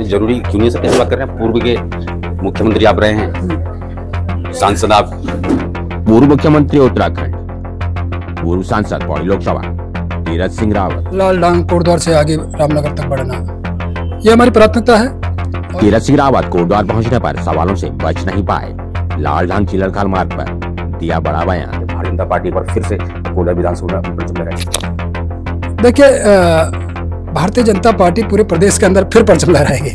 जरूरी क्यों नहीं सकते बात कर रहे हैं? पूर्व के मुख्यमंत्री आप रहे हैं, सांसद आप। पूर्व मुख्यमंत्री उत्तराखंड, पूर्व सांसद पौड़ी लोकसभा तीरथ सिंह रावत। लाल डांग कोटद्वार से आगे रामनगर तक बढ़ना, ये हमारी प्राथमिकता है। तीरथ सिंह रावत कोटद्वार पहुंचने पर सवालों से बच नहीं पाए। लाल डांग चिलरखाल मार्ग पर दिया बड़ा बयान। भारतीय जनता पार्टी पर फिर से कोटा विधानसभा देखिए, भारतीय जनता पार्टी पूरे प्रदेश के अंदर फिर परचम लहराएगी।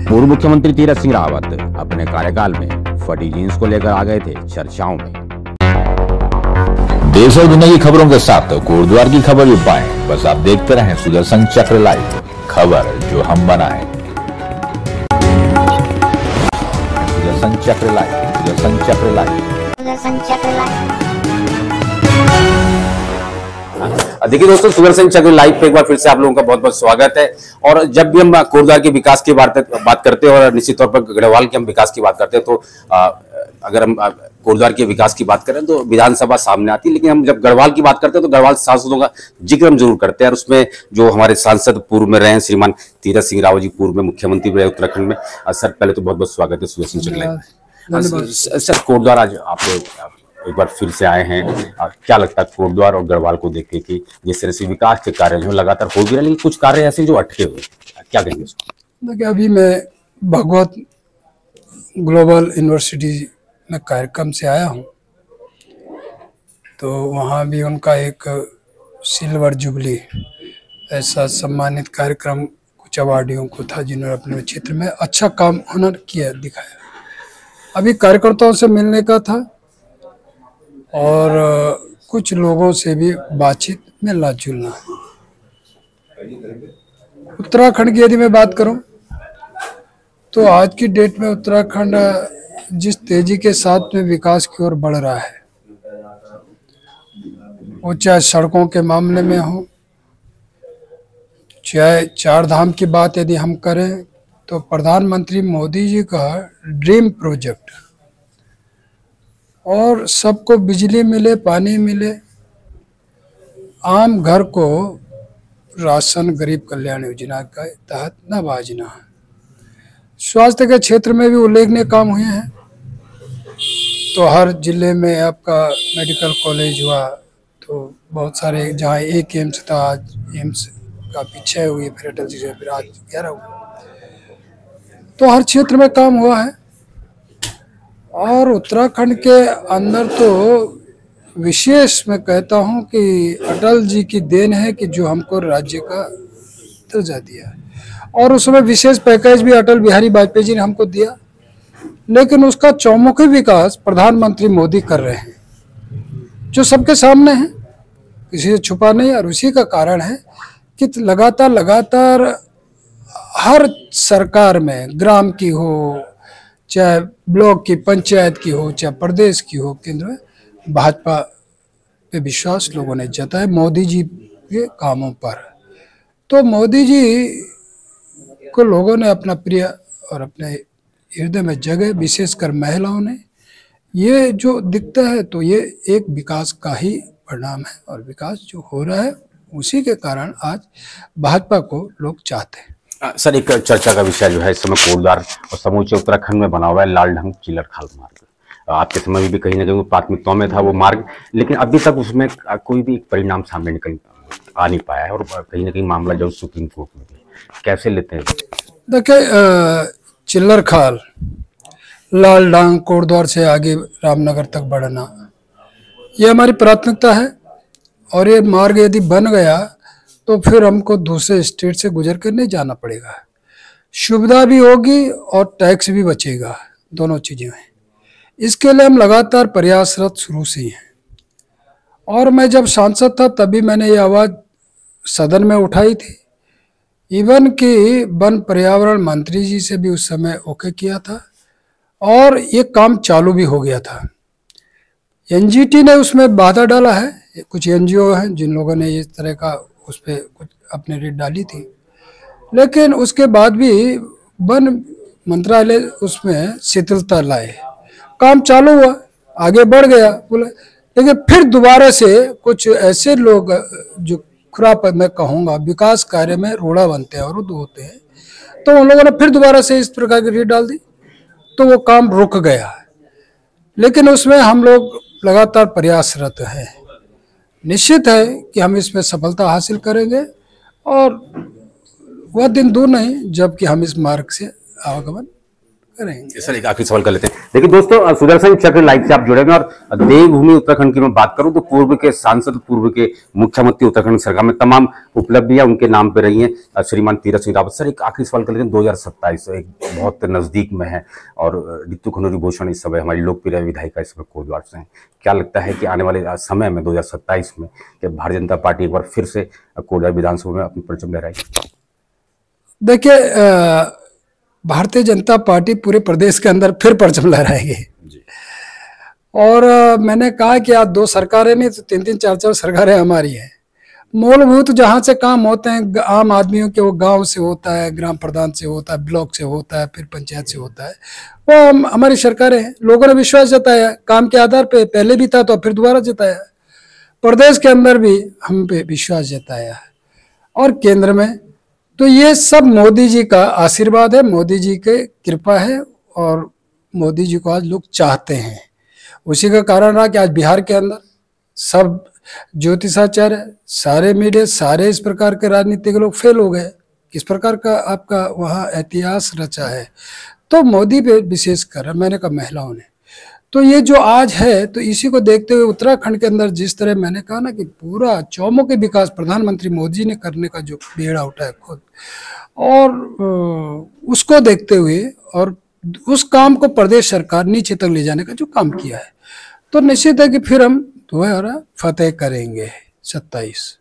पूर्व मुख्यमंत्री तीरथ सिंह रावत अपने कार्यकाल में फटी जींस को लेकर आ गए थे चर्चाओं में। देश और दुनिया की खबरों के साथ कोटद्वार की खबर भी पाएं। बस आप देखते रहें सुदर्शन चक्र लाइव, खबर जो हम बनाएं। सुदर्शन चक्र लाइव, सुदर्शन चक्र लाइव, सुदर्शन चक्र लाइव। देखिए दोस्तों, सुदर्शन चक्र लाइव पे एक बार फिर से आप लोगों का बहुत बहुत स्वागत है। और जब भी हम कोटद्वार के विकास की बात करते हैं और निश्चित तौर पर गढ़वाल के हम विकास की बात करते हैं, तो अगर हम कोटद्वार के विकास की बात करें तो विधानसभा सामने आती है, लेकिन हम जब गढ़वाल की बात करते हैं तो गढ़वाल सांसदों का जिक्र हम जरूर करते हैं। और उसमें जो हमारे सांसद पूर्व में रहे हैं श्रीमान तीरथ सिंह रावत जी, पूर्व में मुख्यमंत्री रहे उत्तराखंड में। सर पहले तो बहुत बहुत स्वागत है सुदर्शन चक्र लाइव। सर कोटद्वार आज आप एक बार फिर से आए हैं, क्या लगता है कोटद्वार और गढ़वाल को देख के कि जिस तरह से विकास के कार्य जो लगातार हो भी रहे, लेकिन कुछ कार्य ऐसे जो अटके हुए, क्या कहेंगे उसको? देखिए, अभी मैं भागवत ग्लोबल यूनिवर्सिटी में कार्यक्रम से आया हूँ, तो वहाँ भी उनका एक सिल्वर जुबली ऐसा सम्मानित कार्यक्रम कुछ अवार्डियों को था जिन्होंने अपने क्षेत्र में अच्छा काम हुनर किया, दिखाया। अभी कार्यकर्ताओं से मिलने का था और कुछ लोगों से भी बातचीत मिलना जुलना। उत्तराखंड की यदि मैं बात करूं तो आज की डेट में उत्तराखंड जिस तेजी के साथ में विकास की ओर बढ़ रहा है, वो चाहे सड़कों के मामले में हो, चाहे चार धाम की बात यदि हम करें तो प्रधानमंत्री मोदी जी का ड्रीम प्रोजेक्ट, और सबको बिजली मिले, पानी मिले, आम घर को राशन गरीब कल्याण योजना के तहत नवाजना। स्वास्थ्य के क्षेत्र में भी उल्लेखनीय काम हुए हैं। तो हर जिले में आपका मेडिकल कॉलेज हुआ, तो बहुत सारे, जहाँ एक एम्स था आज एम्स का पीछे हुई, फिर अटल जी से फिर आज 11 हुआ। तो हर क्षेत्र में काम हुआ है। और उत्तराखंड के अंदर तो विशेष मैं कहता हूं कि अटल जी की देन है कि जो हमको राज्य का दर्जा दिया, और उसमें विशेष पैकेज भी अटल बिहारी वाजपेयी जी ने हमको दिया, लेकिन उसका चौमुखी विकास प्रधानमंत्री मोदी कर रहे हैं, जो सबके सामने है, किसी से छुपा नहीं। और उसी का कारण है कि लगातार हर सरकार में, ग्राम की हो, चाहे ब्लॉक की, पंचायत की हो, चाहे प्रदेश की हो, केंद्र में भाजपा पे विश्वास लोगों ने जताया मोदी जी के कामों पर। तो मोदी जी को लोगों ने अपना प्रिय और अपने हृदय में जगह, विशेषकर महिलाओं ने। ये जो दिखता है तो ये एक विकास का ही परिणाम है, और विकास जो हो रहा है उसी के कारण आज भाजपा को लोग चाहते हैं। सर, एक चर्चा का विषय जो है इस समय कोटद्वार और समूचे उत्तराखंड में बना हुआ है लाल डांग चिलरखाल मार्ग। आपके समय में भी कहीं ना कहीं प्राथमिकताओं में था वो मार्ग, लेकिन अभी तक उसमें कोई भी परिणाम सामने निकल आ नहीं पाया है, और कहीं ना कहीं मामला जो सुप्रीम कोर्ट में भी। कैसे लेते हैं? देखिए, चिल्लरखाल, लाल डांग कोटद्वार से आगे रामनगर तक बढ़ना, ये हमारी प्राथमिकता है। और ये मार्ग यदि बन गया तो फिर हमको दूसरे स्टेट से गुजर कर नहीं जाना पड़ेगा, सुविधा भी होगी और टैक्स भी बचेगा, दोनों चीज़ें हैं। इसके लिए हम लगातार प्रयासरत शुरू से ही हैं। और मैं जब सांसद था तभी मैंने ये आवाज़ सदन में उठाई थी, इवन कि वन पर्यावरण मंत्री जी से भी उस समय ओके किया था, और ये काम चालू भी हो गया था। एनजीटी ने उसमें बाधा डाला है, कुछ एनजीओ हैं जिन लोगों ने इस तरह का उस पर कुछ अपने रेट डाली थी, लेकिन उसके बाद भी वन मंत्रालय उसमें शिथिलता लाए, काम चालू हुआ, आगे बढ़ गया बोला। लेकिन फिर दोबारा से कुछ ऐसे लोग जो खुराप मैं कहूँगा, विकास कार्य में रोड़ा बनते हैं, अवरुद्ध होते हैं, तो उन लोगों ने फिर दोबारा से इस प्रकार की रीट डाल दी, तो वो काम रुक गया। लेकिन उसमें हम लोग लगातार प्रयासरत हैं। निश्चित है कि हम इसमें सफलता हासिल करेंगे और वह दिन दूर नहीं जबकि हम इस मार्ग से आवागमन करेंगे। सर एक आखिरी सवाल कर लेते हैं। देखिए दोस्तों, सुदर्शन चक्र लाइव से आप जुड़े हैं और देवभूमि उत्तराखंड की मैं बात करूं तो पूर्व के सांसद, पूर्व के मुख्यमंत्री उत्तराखंड सरकार में तमाम उपलब्धियां उनके नाम पे रही हैं, श्रीमान तीरथ सिंह रावत। सर एक आखिरी सवाल कर लेते हैं, 2027 एक बहुत नजदीक में है और रितु खनौरी भूषण इस समय हमारी लोकप्रिय विधायिका इस समय कोटद्वार से हैं। क्या लगता है कि आने वाले समय में 2027 में कि भारतीय जनता पार्टी एक बार फिर से कोटद्वार विधानसभा में अपनी परचम लहराएगी? देखिए, भारतीय जनता पार्टी पूरे प्रदेश के अंदर फिर परचम लहराएगी। और मैंने कहा कि आज 2 सरकारें नहीं तो 3-3, 4-4 सरकारें हमारी हैं। मूलभूत जहाँ से काम होते हैं आम आदमियों के, वो गांव से होता है, ग्राम प्रधान से होता है, ब्लॉक से होता है, फिर पंचायत से होता है, वो हमारी सरकारें हैं। लोगों ने विश्वास जताया काम के आधार पे, पहले भी था तो फिर दोबारा जताया। प्रदेश के अंदर भी हम पे विश्वास जताया है और केंद्र में, तो ये सब मोदी जी का आशीर्वाद है, मोदी जी के कृपा है और मोदी जी को आज लोग चाहते हैं। उसी का कारण रहा कि आज बिहार के अंदर सब ज्योतिषाचार्य, सारे मीडिया, सारे इस प्रकार के राजनीतिक लोग फेल हो गए। किस प्रकार का आपका वहाँ इतिहास रचा है, तो मोदी पे विशेष कर मैंने कहा महिलाओं ने, तो ये जो आज है, तो इसी को देखते हुए उत्तराखंड के अंदर जिस तरह मैंने कहा ना कि पूरा चौमुखी विकास प्रधानमंत्री मोदी जी ने करने का जो बेड़ा उठाया खुद, और उसको देखते हुए और उस काम को प्रदेश सरकार नीचे तक ले जाने का जो काम किया है, तो निश्चित है कि फिर हम दोबारा फतेह करेंगे 27।